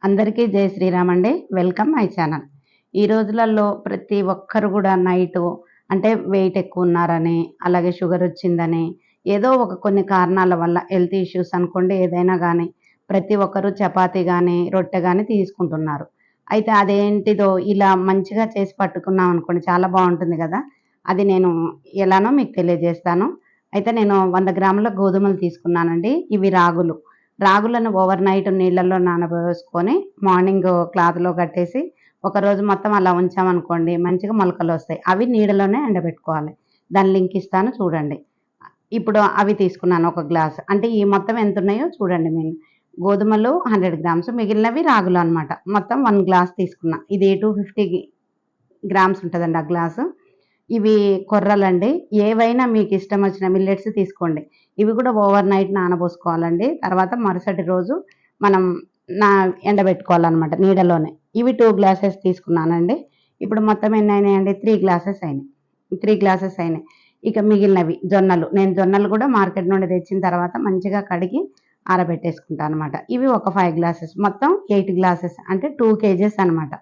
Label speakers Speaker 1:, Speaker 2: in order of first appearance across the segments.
Speaker 1: అందరికీ జై శ్రీరామ్ అండి. Welcome my channel. ఈ రోజులలో ప్రతి ఒక్కరు కూడా నైటు అంటే వెయిట్ ఎక్కువ ఉన్నారని, అలాగే షుగర్ వచ్చిందని, ఏదో ఒక కొన్ని కారణాల వల్ల హెల్త్ ఇష్యూస్ అనుకోండి ఏదైనా గానీ, ప్రతి ఒక్కరు చపాతీ గానీ, రొట్టె గానీ తీసుకుంటున్నారు. అయితే అదేంటిదో ఇలా మంచిగా చేసి పట్టుకున్నాం అనుకోండి చాలా బావుంటుంది గదా! అది నేను ఎలానో మీకు తెలియజేస్తాను. అయితే నేను 100 గ్రాముల గోధుమలు తీసుకున్నానండి. ఇవి రాగులు. రాగులను ఓవర్ నైట్ నీళ్ళల్లో నానబోసుకొని మార్నింగ్ క్లాత్‌లో కట్టేసి, ఒకరోజు మొత్తం అలా ఉంచామనుకోండి మంచిగా మొలకలొస్తాయి. అవి నీడలోనే ఎండబెట్టుకోవాలి. దాని లింక్ ఇస్తాను చూడండి. ఇప్పుడు అవి తీసుకున్నాను ఒక గ్లాస్. అంటే ఈ మొత్తం ఎంతున్నాయో చూడండి మీరు. గోధుమలు 100 గ్రామ్స్ మిగిలినవి రాగులు అనమాట. మొత్తం 1 గ్లాస్ తీసుకున్నా. ఇది 250 గ్రామ్స్ ఉంటదండి ఆ గ్లాసు. ఇవి కొర్రలండి. ఏవైనా మీకిష్టమొచ్చిన మిల్లెట్స్ తీసుకోండి. ఇవి కూడా ఓవర్ నైట్ నానబోసుకోవాలండి. తర్వాత మరుసటి రోజు మనం నా ఎండబెట్టుకోవాలనమాట నీడలోనే. ఇవి 2 గ్లాసెస్ తీసుకున్నానండి. ఇప్పుడు మొత్తం ఎన్నయినాయండి? 3 గ్లాసెస్ అయినాయి. 3 గ్లాసెస్ అయినాయి. ఇక మిగిలినవి జొన్నలు. నేను జొన్నలు కూడా మార్కెట్ నుండి తెచ్చిన తర్వాత మంచిగా కడిగి ఆరబెట్టేసుకుంటాననమాట. ఇవి ఒక 5 గ్లాసెస్. మొత్తం 8 గ్లాసెస్ అంటే 2 కేజెస్ అనమాట.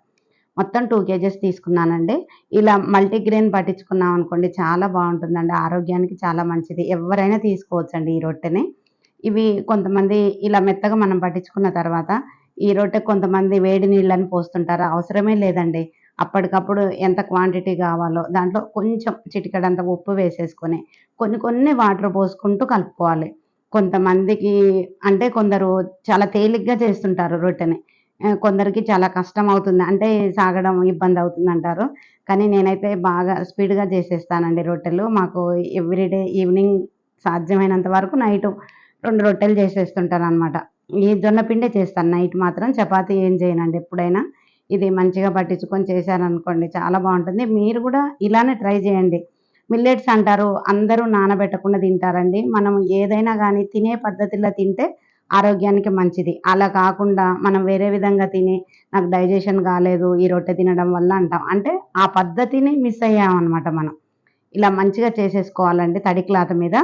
Speaker 1: మొత్తం 2 కేజెస్ తీసుకున్నానండి. ఇలా మల్టీగ్రెయిన్ పట్టించుకున్నామనుకోండి చాలా బావుంటుందండి. ఆరోగ్యానికి చాలా మంచిది. ఎవ్వరైనా తీసుకోవచ్చండి ఈ రొట్టెని. ఇవి కొంతమంది ఇలా మెత్తగా మనం పట్టించుకున్న తర్వాత, ఈ రొట్టె కొంతమంది వేడి నీళ్ళని పోస్తుంటారు. అవసరమే లేదండి. అప్పటికప్పుడు ఎంత క్వాంటిటీ గావాలో దాంట్లో కొంచెం చిటికెడంత ఉప్పు వేసేసుకొని, కొన్ని కొన్ని వాటర్ పోసుకుంటూ కలుపుకోవాలి. కొంతమందికి అంటే కొందరు చాలా తేలిగ్గా చేస్తుంటారు రొట్టెని. కొందరికి చాలా కష్టమవుతుంది. అంటే సాగడం ఇబ్బందవుతుందంటారు. కానీ నేనైతే బాగా స్పీడ్‌గా చేసేస్తానండి రొట్టెలు. మాకు ఎవ్రీడే ఈవినింగ్ సాధ్యమైనంత వరకు నైటు 2 రొట్టెలు చేసేస్తుంటాననమాట. ఈ జొన్న పిండే చేస్తాను నైట్ మాత్రం. చపాతీ ఏం చేయనండి ఎప్పుడైనా. ఇది మంచిగా పట్టించుకొని చేశారనుకోండి చాలా బావుంటుంది. మీరు గూడా ఇలానే ట్రై చేయండి. మిల్లెట్స్ అంటారు అందరూ నానబెట్టకుండా తింటారండి. మనం ఏదైనా గానీ తినే పద్ధతిలో తింటే ఆరోగ్యానికి మంచిది. అలా కాకుండా మనం వేరే విధంగా తిని నాకు డైజెషన్ కాలేదు ఈ రొట్టె తినడం వల్ల అంటాం. అంటే ఆ పద్ధతిని మిస్ అయ్యామనమాట మనం. ఇలా మంచిగా చేసేసుకోవాలండి తడి క్లాత్ మీద.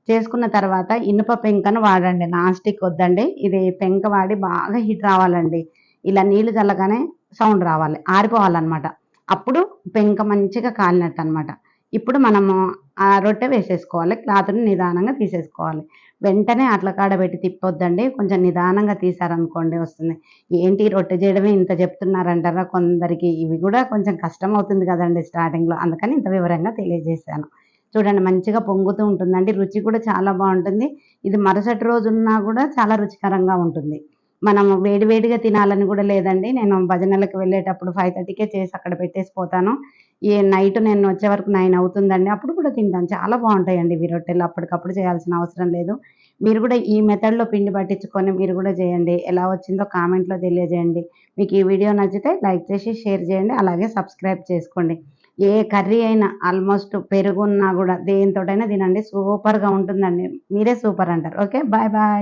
Speaker 1: చేసుకున్న తర్వాత ఇనుప పెంకను వాడండి. నాన్ స్టిక్ వద్దండి. ఇది పెంక వాడి బాగా హీట్ రావాలండి. ఇలా నీళ్లు చల్లగానే సౌండ్ రావాలి. ఆరిపోవాలనమాట. అప్పుడు పెంక మంచిగా కాలినట్టనమాట. ఇప్పుడు మనము ఆ రొట్టె వేసేసుకోవాలి. క్లాత్‌ని నిదానంగా తీసేసుకోవాలి. వెంటనే అట్ల కాడ పెట్టి తిప్పొద్దండి. కొంచెం నిదానంగా తీశారనుకోండి వస్తుంది. ఏంటి రొట్టె చేయడమే ఇంత చెప్తున్నారంటారా కొందరికి. ఇవి గూడా కొంచెం కష్టమవుతుంది గదండీ స్టార్టింగ్‌లో. అందుకని ఇంత వివరంగా తెలియజేశాను. చూడండి మంచిగా పొంగుతూ ఉంటుందండి. రుచి కూడా చాలా బావుంటుంది. ఇది మరుసటి రోజున్నా గూడా చాలా రుచికరంగా ఉంటుంది. మనం వేడి వేడిగా తినాలని గూడా లేదండి. నేను భజనలకు వెళ్ళేటప్పుడు 5:30కే చేసి అక్కడ పెట్టేసి పోతాను. నైట్ నేను వచ్చే వరకు 9 అవుతుందండి. అప్పుడు కూడా తింటాను. చాలా బావుంటాయండి ఇవి రొట్టెలు. అప్పటికప్పుడు చేయాల్సిన అవసరం లేదు. మీరు కూడా ఈ మెథడ్‌లో పిండి పట్టించుకొని మీరు కూడా చేయండి. ఎలా వచ్చిందో కామెంట్‌లో తెలియజేయండి. మీకు ఈ వీడియో నచ్చితే లైక్ చేసి షేర్ చేయండి. అలాగే సబ్స్క్రైబ్ చేసుకోండి. ఏ కర్రీ అయినా ఆల్మోస్ట్ పెరుగున్నా గూడా దేనితోటైనా తినండి. సూపర్‌గా ఉంటుందండి. మీరే సూపర్ అంటారు. ఓకే. Bye bye.